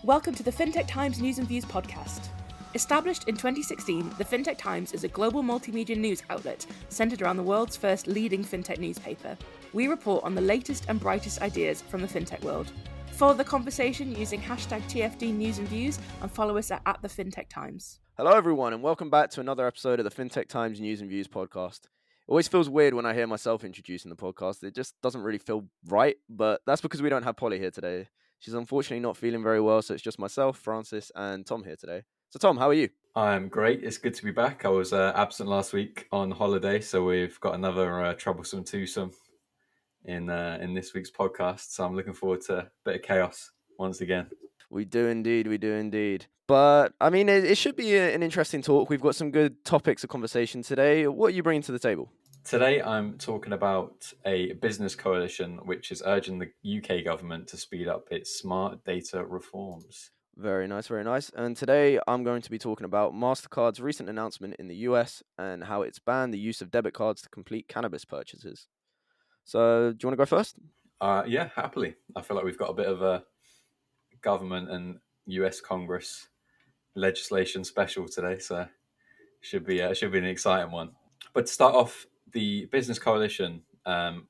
Welcome to the Fintech Times News and Views podcast. Established in 2016, the Fintech Times is a global multimedia news outlet centered around the world's first leading fintech newspaper. We report on the latest and brightest ideas from the fintech world. Follow the conversation using hashtag TFD News and Views and follow us at the Fintech Times. Hello everyone and welcome back to another episode of the Fintech Times News and Views podcast. It always feels weird when I hear myself introducing the podcast. It just doesn't really feel right, but that's because we don't have Polly here today. She's unfortunately not feeling very well, so it's just myself, Francis, and Tom here today. So Tom, how are you? I'm great. It's good to be back. I was absent last week on holiday, so we've got another troublesome twosome in this week's podcast. So I'm looking forward to a bit of chaos once again. We do indeed. But, I mean, it should be an interesting talk. We've got some good topics of conversation today. What are you bringing to the table? Today I'm talking about a business coalition which is urging the UK government to speed up its smart data reforms. Very nice. And today I'm going to be talking about Mastercard's recent announcement in the US and how it's banned the use of debit cards to complete cannabis purchases. So, do you want to go first? Yeah, happily. I feel like we've got a bit of a government and US Congress legislation special today, so should be an exciting one. But to start off, the business coalition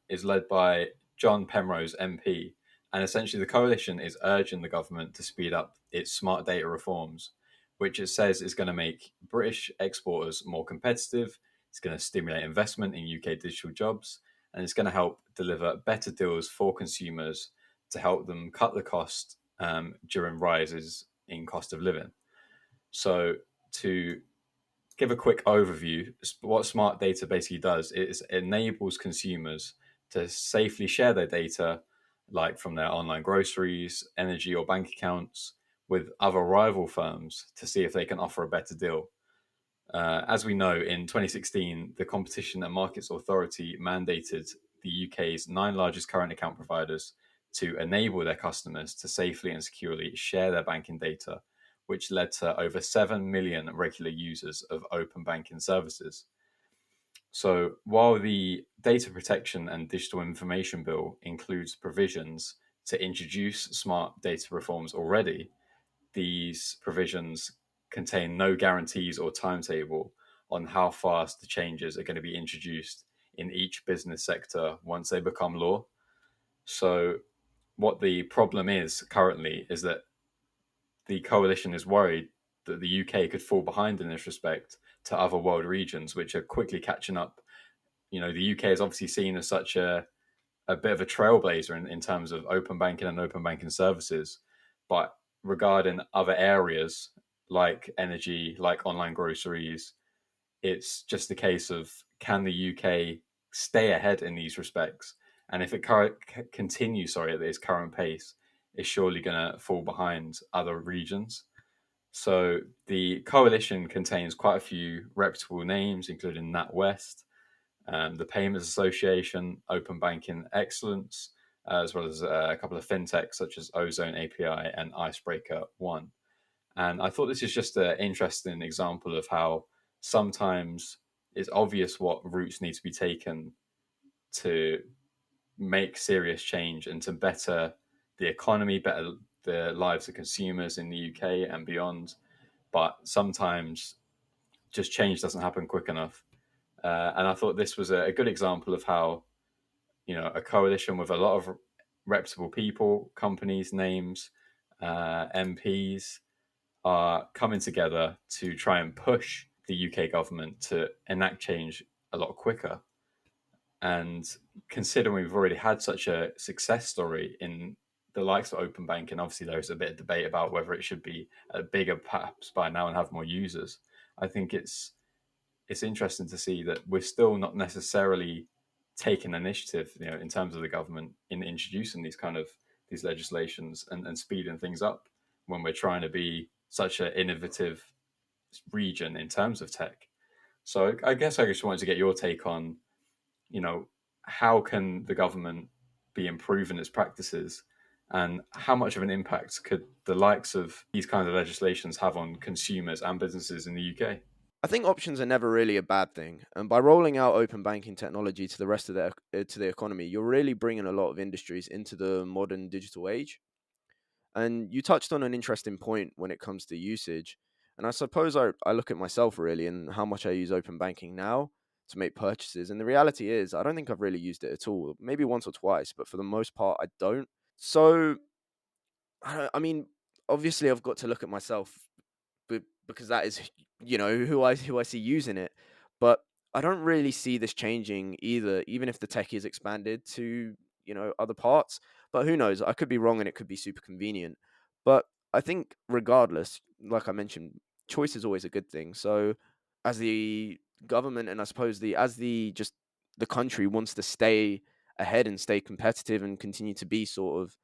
is led by John Penrose MP, and essentially the coalition is urging the government to speed up its smart data reforms, which it says is going to make British exporters more competitive. It's going to stimulate investment in UK digital jobs, and it's going to help deliver better deals for consumers to help them cut the cost during rises in cost of living. So to give a quick overview, what smart data basically does is it enables consumers to safely share their data, like from their online groceries, energy, or bank accounts, with other rival firms to see if they can offer a better deal. As we know, in 2016, the Competition and Markets Authority mandated the UK's 9 largest current account providers to enable their customers to safely and securely share their banking data, which led to over 7 million regular users of open banking services. So while the Data Protection and Digital Information Bill includes provisions to introduce smart data reforms already, these provisions contain no guarantees or timetable on how fast the changes are going to be introduced in each business sector once they become law. So what the problem is currently is that the coalition is worried that the UK could fall behind in this respect to other world regions, which are quickly catching up. You know, the UK is obviously seen as such a bit of a trailblazer in terms of open banking and open banking services. But regarding other areas like energy, like online groceries, it's just a case of, can the UK stay ahead in these respects? And if it continues, at its current pace, it's surely going to fall behind other regions. So the coalition contains quite a few reputable names, including NatWest, the Payments Association, Open Banking Excellence, as well as a couple of fintechs such as Ozone API and Icebreaker One. And I thought this is just an interesting example of how sometimes it's obvious what routes need to be taken to make serious change and to better the economy, better the lives of consumers in the UK and beyond. But sometimes just change doesn't happen quick enough. And I thought this was a good example of how, a coalition with a lot of reputable people, companies, names, MPs are coming together to try and push the UK government to enact change a lot quicker. And considering we've already had such a success story in the likes of open banking, obviously there's a bit of debate about whether it should be bigger perhaps by now and have more users. I think it's interesting to see that we're still not necessarily taking initiative, in terms of the government in introducing these legislations and speeding things up when we're trying to be such an innovative region in terms of tech. So I guess I just wanted to get your take on, how can the government be improving its practices, and how much of an impact could the likes of these kinds of legislations have on consumers and businesses in the UK? I think options are never really a bad thing, and by rolling out open banking technology to the rest of the economy, you're really bringing a lot of industries into the modern digital age. And you touched on an interesting point when it comes to usage. And I suppose I look at myself really and how much I use open banking now to make purchases. And the reality is, I don't think I've really used it at all. Maybe once or twice, but for the most part, I don't. So, I mean, obviously, I've got to look at myself because that is, who I see using it. But I don't really see this changing either, even if the tech is expanded to other parts. But who knows? I could be wrong, and it could be super convenient. But I think regardless, like I mentioned, choice is always a good thing. So as the government, and I suppose the country wants to stay ahead and stay competitive and continue to be sort of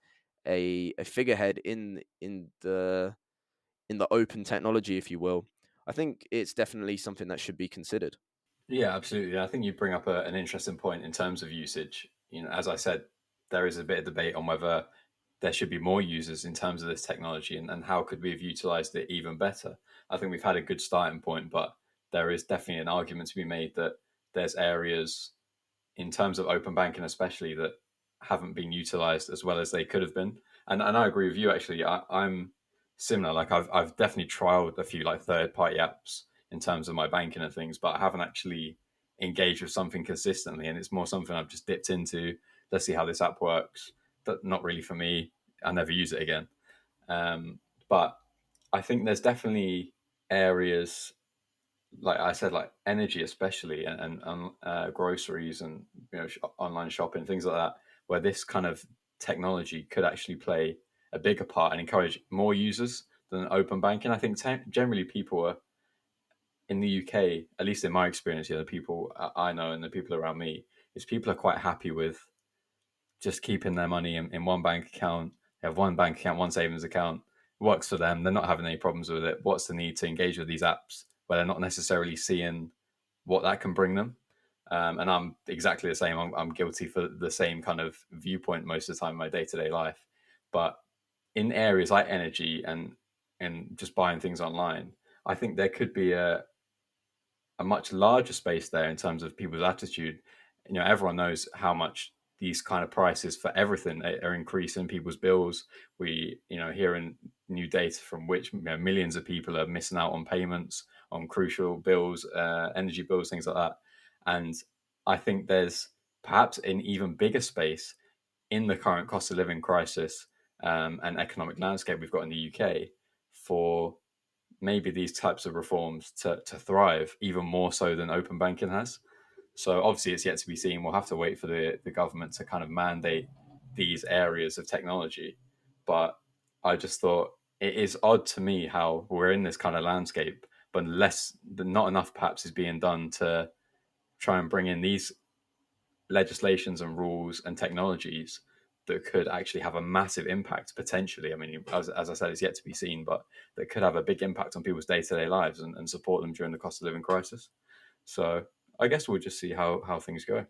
a figurehead in the open technology, if you will, I think it's definitely something that should be considered. Yeah, absolutely. I think you bring up an interesting point in terms of usage. As I said, there is a bit of debate on whether there should be more users in terms of this technology, and how could we have utilized it even better. I think we've had a good starting point, but there is definitely an argument to be made that there's areas in terms of open banking, especially, that haven't been utilized as well as they could have been. And I agree with you. Actually, I'm similar. Like I've definitely trialed a few like third party apps in terms of my banking and things, but I haven't actually engaged with something consistently. And it's more something I've just dipped into. Let's see how this app works. But not really for me. I'll never use it again. But I think there's definitely areas, like I said, like energy, especially, and groceries, and online shopping, things like that, where this kind of technology could actually play a bigger part and encourage more users than open banking. I think generally people are in the UK, at least in my experience, the people I know and the people around me, is people are quite happy with just keeping their money in one bank account. They have one bank account, one savings account. It works for them. They're not having any problems with it. What's the need to engage with these apps where they're not necessarily seeing what that can bring them? And I'm exactly the same. I'm guilty for the same kind of viewpoint most of the time in my day to day life. But in areas like energy and just buying things online, I think there could be a much larger space there in terms of people's attitude. Everyone knows how much these kind of prices for everything are increasing people's bills. We, hearing new data from which millions of people are missing out on payments on crucial bills, energy bills, things like that. And I think there's perhaps an even bigger space in the current cost of living crisis, and economic landscape we've got in the UK, for maybe these types of reforms to thrive even more so than open banking has. So obviously it's yet to be seen. We'll have to wait for the government to kind of mandate these areas of technology. But I just thought it is odd to me how we're in this kind of landscape, but not enough perhaps is being done to try and bring in these legislations and rules and technologies that could actually have a massive impact potentially. I mean, as I said, it's yet to be seen, but that could have a big impact on people's day-to-day lives and support them during the cost of living crisis. So I guess we'll just see how things go.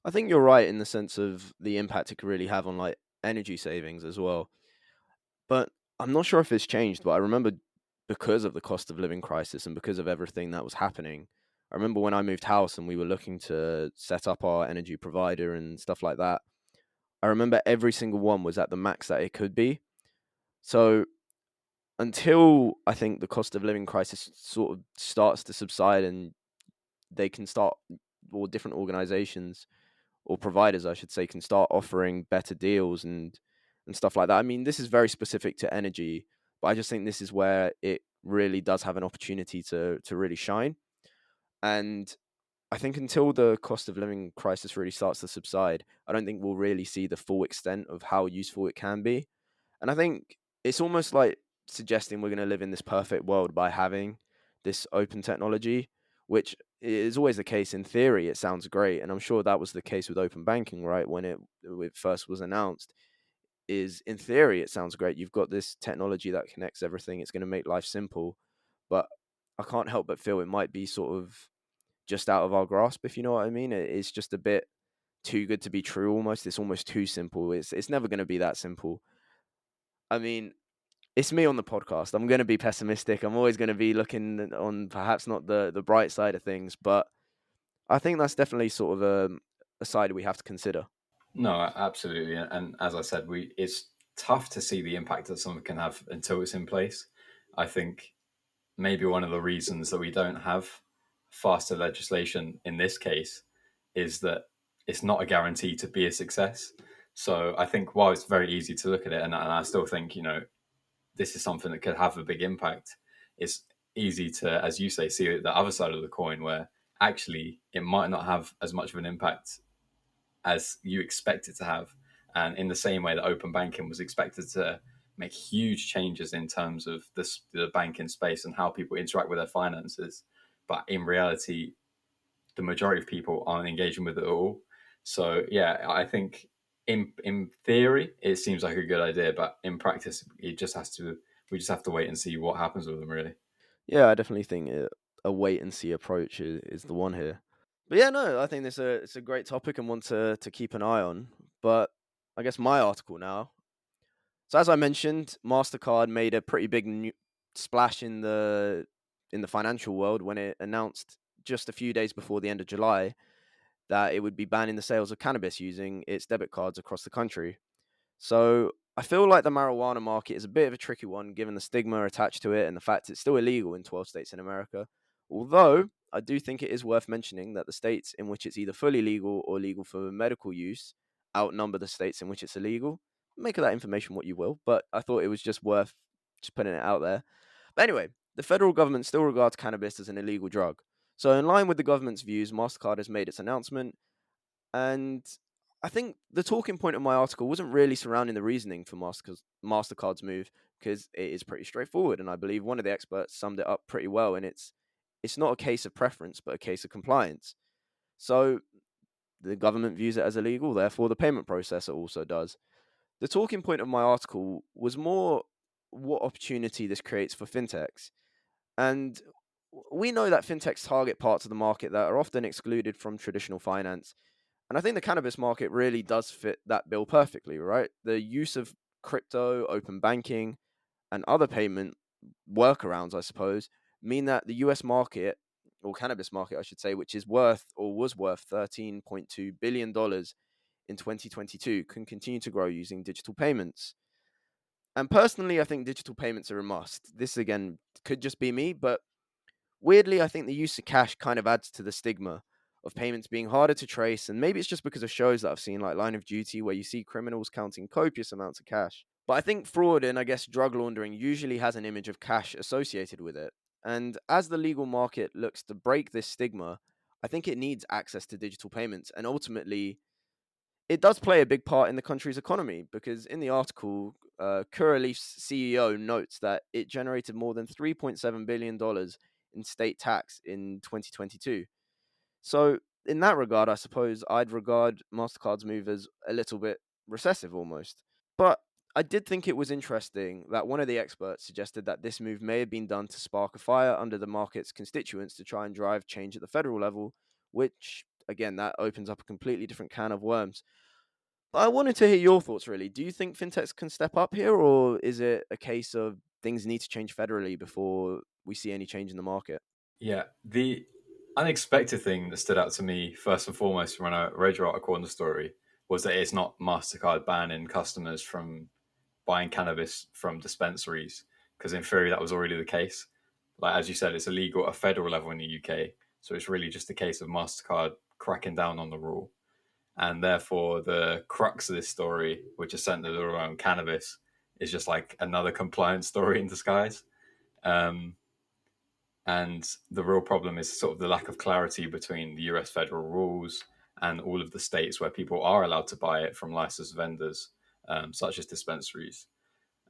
I think you're right in the sense of the impact it could really have on like energy savings as well. But I'm not sure if it's changed, but I remember because of the cost of living crisis and because of everything that was happening, I remember when I moved house and we were looking to set up our energy provider and stuff like that. I remember every single one was at the max that it could be. So until I think the cost of living crisis sort of starts to subside and they can start, or different organizations or providers, I should say, can start offering better deals and stuff like that. I mean, this is very specific to energy, but I just think this is where it really does have an opportunity to really shine. And I think until the cost of living crisis really starts to subside, I don't think we'll really see the full extent of how useful it can be. And I think it's almost like suggesting we're going to live in this perfect world by having this open technology, which is always the case. In theory, it sounds great. And I'm sure that was the case with open banking, right? When it first was announced, is in theory, it sounds great. You've got this technology that connects everything. It's going to make life simple. But I can't help but feel it might be sort of just out of our grasp, if you know what I mean. It's just a bit too good to be true almost. It's almost too simple. It's never going to be that simple. I mean, it's me on the podcast. I'm going to be pessimistic. I'm always going to be looking on perhaps not the bright side of things, but I think that's definitely sort of a side we have to consider. No, absolutely. And as I said, it's tough to see the impact that something can have until it's in place. I think maybe one of the reasons that we don't have faster legislation in this case is that it's not a guarantee to be a success. So I think while it's very easy to look at it, and I still think, this is something that could have a big impact, it's easy to, as you say, see the other side of the coin where actually it might not have as much of an impact as you expect it to have. And in the same way that open banking was expected to make huge changes in terms of the banking space and how people interact with their finances, but in reality, the majority of people aren't engaging with it at all. So yeah, I think in theory it seems like a good idea, but in practice, we just have to wait and see what happens with them, really. Yeah, I definitely think a wait and see approach is the one here. But yeah, no, I think it's a great topic and one to keep an eye on. But I guess my article now. So as I mentioned, Mastercard made a pretty big splash in the financial world when it announced just a few days before the end of July that it would be banning the sales of cannabis using its debit cards across the country. So I feel like the marijuana market is a bit of a tricky one given the stigma attached to it and the fact it's still illegal in 12 states in America. Although I do think it is worth mentioning that the states in which it's either fully legal or legal for medical use outnumber the states in which it's illegal. Make of that information what you will, but I thought it was just worth just putting it out there. But anyway, the federal government still regards cannabis as an illegal drug. So, in line with the government's views, MasterCard has made its announcement, and I think the talking point of my article wasn't really surrounding the reasoning for Mastercard's move, because it is pretty straightforward, and I believe one of the experts summed it up pretty well. And it's not a case of preference, but a case of compliance. So the government views it as illegal, therefore the payment processor also does. The talking point of my article was more what opportunity this creates for fintechs. And we know that fintechs target parts of the market that are often excluded from traditional finance. And I think the cannabis market really does fit that bill perfectly, right? The use of crypto, open banking, and other payment workarounds, I suppose, mean that the US market, or cannabis market, I should say, which is worth or was worth $13.2 billion in 2022, can continue to grow using digital payments. And personally, I think digital payments are a must. This, again, could just be me, but weirdly, I think the use of cash kind of adds to the stigma of payments being harder to trace. And maybe it's just because of shows that I've seen, like Line of Duty, where you see criminals counting copious amounts of cash. But I think fraud and I guess drug laundering usually has an image of cash associated with it. And as the legal market looks to break this stigma, I think it needs access to digital payments. And ultimately, it does play a big part in the country's economy because in the article, Curaleaf's CEO notes that it generated more than $3.7 billion in state tax in 2022. So, in that regard, I suppose I'd regard MasterCard's move as a little bit recessive almost. But I did think it was interesting that one of the experts suggested that this move may have been done to spark a fire under the market's constituents to try and drive change at the federal level, which, again, that opens up a completely different can of worms. But I wanted to hear your thoughts, really. Do you think fintechs can step up here, or is it a case of things need to change federally before we see any change in the market? Yeah, the unexpected thing that stood out to me first and foremost when I read your article on the story was that it's not Mastercard banning customers from buying cannabis from dispensaries, because in theory that was already the case. Like as you said, it's illegal at a federal level in the UK, so it's really just a case of Mastercard cracking down on the rule, and therefore the crux of this story, which is centered around cannabis, is just like another compliance story in disguise. Um, and the real problem is sort of the lack of clarity between the US federal rules and all of the states where people are allowed to buy it from licensed vendors, such as dispensaries.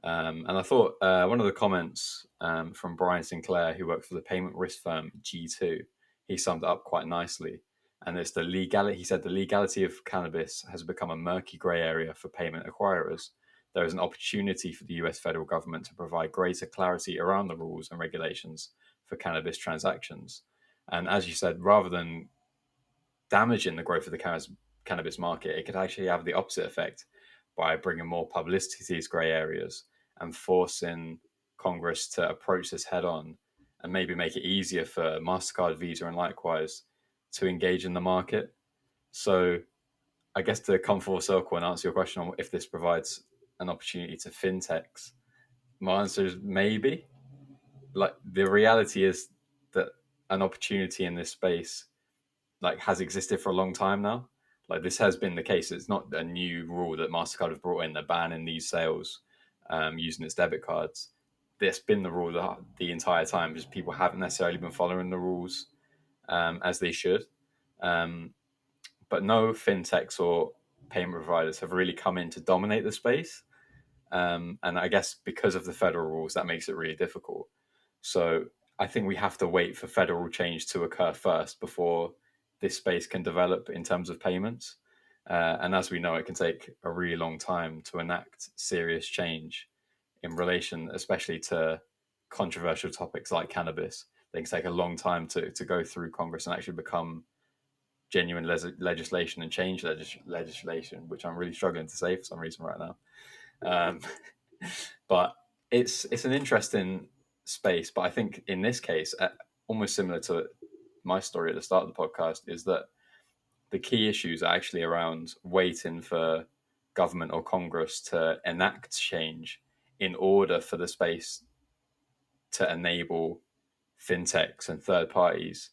And I thought one of the comments from Brian Sinclair, who worked for the payment risk firm G2, he summed it up quite nicely. And it's the legality. He said the legality of cannabis has become a murky grey area for payment acquirers. There is an opportunity for the US federal government to provide greater clarity around the rules and regulations for cannabis transactions. And as you said, rather than damaging the growth of the cannabis market, it could actually have the opposite effect by bringing more publicity to these grey areas and forcing Congress to approach this head on and maybe make it easier for MasterCard, Visa, and likewise to engage in the market. So I guess to come full circle and answer your question on if this provides an opportunity to fintechs? My answer is maybe. Like, the reality is that an opportunity in this space like has existed for a long time now. Like, this has been the case. It's not a new rule that Mastercard have brought in. They're banning these sales using its debit cards. That's been the rule the entire time. Just people haven't necessarily been following the rules as they should. Um, but no fintechs or payment providers have really come in to dominate the space. And I guess because of the federal rules, that makes it really difficult. So I think we have to wait for federal change to occur first before this space can develop in terms of payments. And as we know, it can take a really long time to enact serious change in relation, especially to controversial topics like cannabis. They can take a long time to go through Congress and actually become genuine legislation and change legislation, which I'm really struggling to say for some reason right now. Um, but it's an interesting space. But I think in this case, almost similar to my story at the start of the podcast, is that the key issues are actually around waiting for government or Congress to enact change in order for the space to enable fintechs and third parties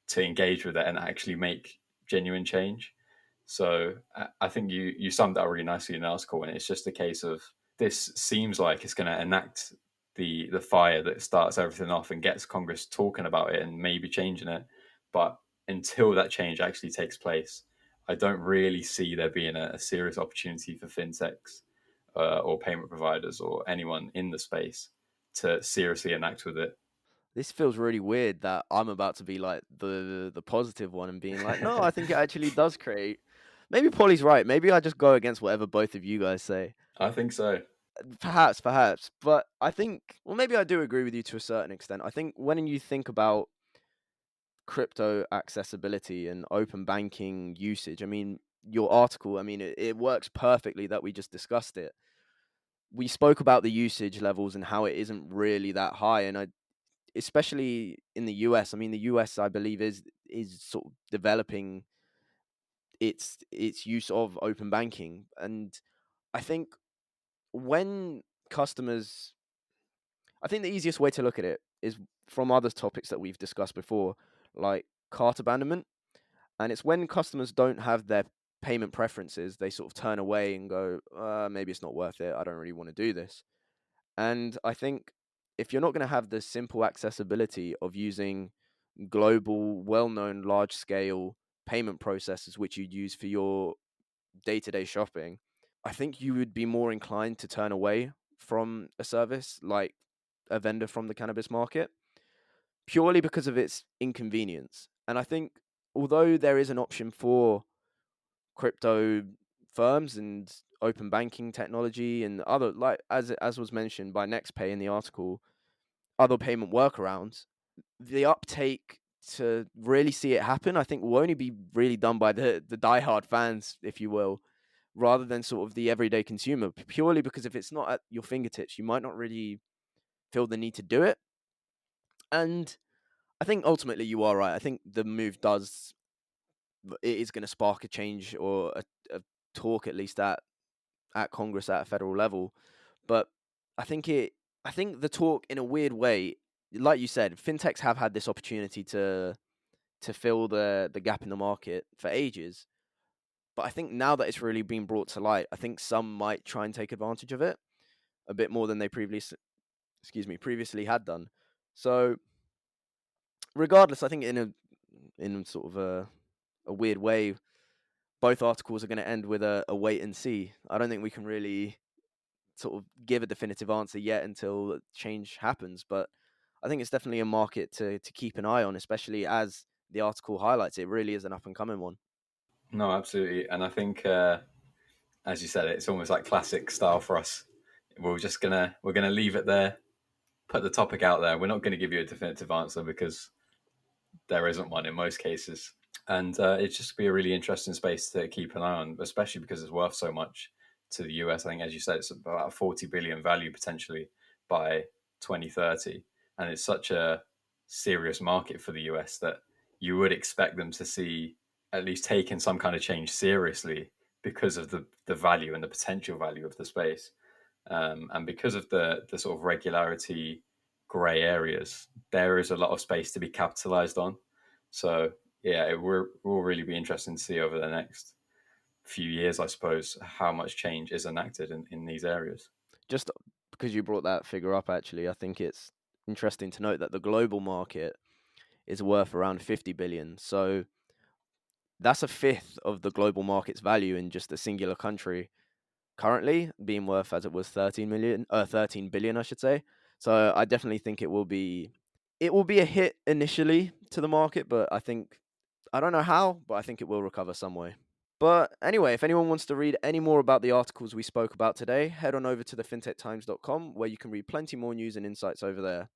to engage with it and actually make genuine change. So I think you summed that really nicely in the article, and it's just a case of this seems like it's going to enact the fire that starts everything off and gets Congress talking about it and maybe changing it. But until that change actually takes place, I don't really see there being a serious opportunity for fintechs or payment providers or anyone in the space to seriously enact with it. This feels really weird that I'm about to be like the positive one and being like, no, I think it actually does create. Maybe Polly's right. Maybe I just go against whatever both of you guys say. I think so. Perhaps. But I think, well, maybe I do agree with you to a certain extent. I think when you think about crypto accessibility and open banking usage, I mean, your article, I mean, it works perfectly that we just discussed it. We spoke about the usage levels and how it isn't really that high. And especially in the US, I mean, the US, I believe, is sort of developing its use of open banking. And I think when customers, I think the easiest way to look at it is from other topics that we've discussed before, like cart abandonment. And it's when customers don't have their payment preferences, they sort of turn away and go, maybe it's not worth it. I don't really want to do this. And I think if you're not going to have the simple accessibility of using global, well known, large scale payment processors, which you'd use for your day to day shopping, I think you would be more inclined to turn away from a service like a vendor from the cannabis market purely because of its inconvenience. And I think although there is an option for crypto firms and open banking technology and other, like as was mentioned by NextPay in the article, other payment workarounds, the uptake to really see it happen, I think will only be really done by the diehard fans, if you will, rather than sort of the everyday consumer, purely because if it's not at your fingertips, you might not really feel the need to do it. And I think ultimately you are right. I think the move it is going to spark a change or a talk at least at Congress at a federal level. But I think the talk in a weird way, like you said, fintechs have had this opportunity to fill the gap in the market for ages. But I think now that it's really been brought to light, I think some might try and take advantage of it a bit more than they previously had done. So regardless, I think in sort of a weird way, both articles are going to end with a wait and see. I don't think we can really sort of give a definitive answer yet until change happens, but I think it's definitely a market to keep an eye on, especially as the article highlights. It really is an up and coming one. No, absolutely. And I think, as you said, it's almost like classic style for us. We're gonna leave it there, put the topic out there. We're not going to give you a definitive answer because there isn't one in most cases. And it's just be a really interesting space to keep an eye on, especially because it's worth so much to the US. I think, as you said, it's about 40 billion value potentially by 2030, and it's such a serious market for the US that you would expect them to see at least taking some kind of change seriously because of the value and the potential value of the space. And because of the sort of regularity grey areas, there is a lot of space to be capitalized on. So yeah, it will really be interesting to see over the next few years, I suppose, how much change is enacted in these areas. Just because you brought that figure up, actually, I think it's interesting to note that the global market is worth around 50 billion. So that's a fifth of the global market's value in just a singular country, currently being worth as it was 13 billion, I should say. So I definitely think it will be a hit initially to the market, but I don't know how, but I think it will recover some way. But anyway, if anyone wants to read any more about the articles we spoke about today, head on over to the fintechtimes.com, where you can read plenty more news and insights over there.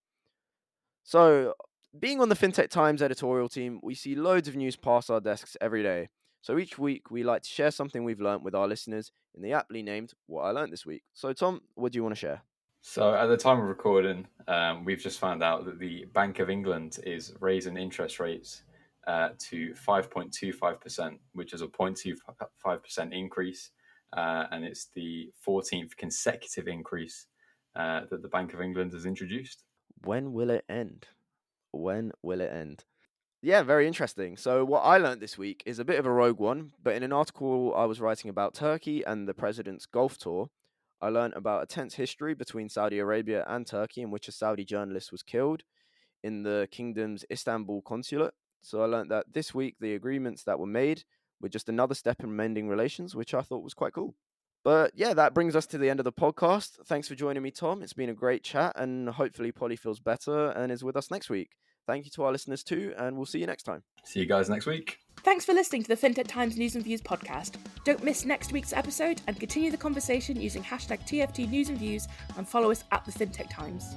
So, being on the Fintech Times editorial team, we see loads of news pass our desks every day. So each week, we like to share something we've learnt with our listeners in the aptly named What I Learnt This Week. So, Tom, what do you want to share? So at the time of recording, we've just found out that the Bank of England is raising interest rates to 5.25%, which is a 0.25% increase. And it's the 14th consecutive increase that the Bank of England has introduced. When will it end? When will it end? Yeah, very interesting. So what I learned this week is a bit of a rogue one, but in an article I was writing about Turkey and the president's Gulf tour, I learned about a tense history between Saudi Arabia and Turkey in which a Saudi journalist was killed in the kingdom's Istanbul consulate. So I learned that this week the agreements that were made were just another step in mending relations, which I thought was quite cool. But yeah, that brings us to the end of the podcast. Thanks for joining me, Tom. It's been a great chat, and hopefully Polly feels better and is with us next week. Thank you to our listeners too, and we'll see you next time. See you guys next week. Thanks for listening to the Fintech Times News and Views podcast. Don't miss next week's episode and continue the conversation using hashtag TFT News and Views and follow us at the Fintech Times.